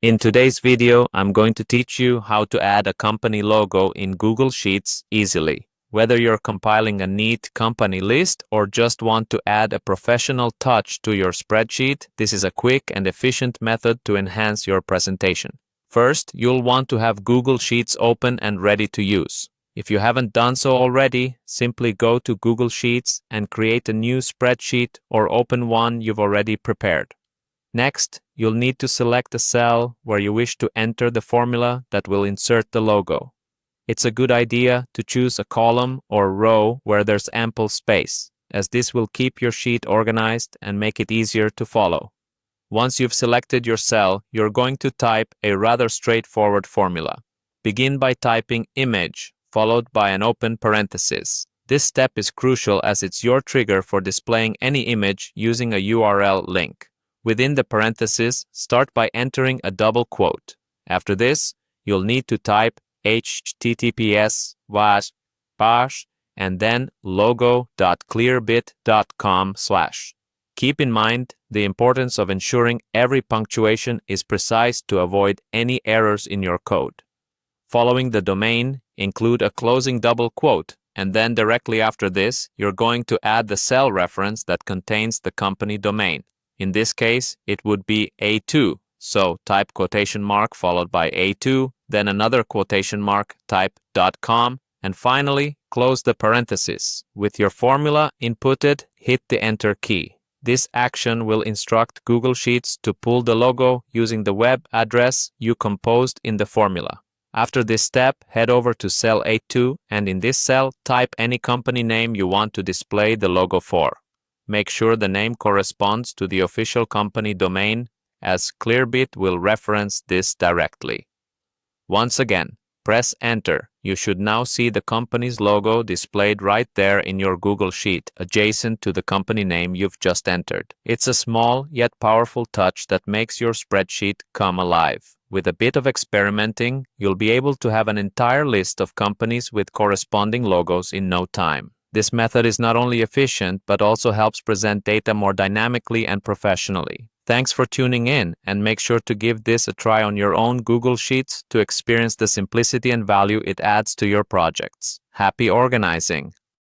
In today's video, I'm going to teach you how to add a company logo in Google Sheets easily. Whether you're compiling a neat company list or just want to add a professional touch to your spreadsheet, this is a quick and efficient method to enhance your presentation. First, you'll want to have Google Sheets open and ready to use. If you haven't done so already, simply go to Google Sheets and create a new spreadsheet or open one you've already prepared. Next, you'll need to select a cell where you wish to enter the formula that will insert the logo. It's a good idea to choose a column or row where there's ample space, as this will keep your sheet organized and make it easier to follow. Once you've selected your cell, you're going to type a rather straightforward formula. Begin by typing image, followed by an open parenthesis. This step is crucial as it's your trigger for displaying any image using a URL link. Within the parentheses, start by entering a double quote. After this, you'll need to type https and then logo.clearbit.com/. Keep in mind the importance of ensuring every punctuation is precise to avoid any errors in your code. Following the domain, include a closing double quote, and then directly after this, you're going to add the cell reference that contains the company domain. In this case, it would be A2, so type quotation mark followed by A2, then another quotation mark, type .com, and finally, close the parenthesis. With your formula inputted, hit the Enter key. This action will instruct Google Sheets to pull the logo using the web address you composed in the formula. After this step, head over to cell A2, and in this cell, type any company name you want to display the logo for. Make sure the name corresponds to the official company domain, as Clearbit will reference this directly. Once again, press Enter. You should now see the company's logo displayed right there in your Google Sheet, adjacent to the company name you've just entered. It's a small yet powerful touch that makes your spreadsheet come alive. With a bit of experimenting, you'll be able to have an entire list of companies with corresponding logos in no time. This method is not only efficient, but also helps present data more dynamically and professionally. Thanks for tuning in, and make sure to give this a try on your own Google Sheets to experience the simplicity and value it adds to your projects. Happy organizing!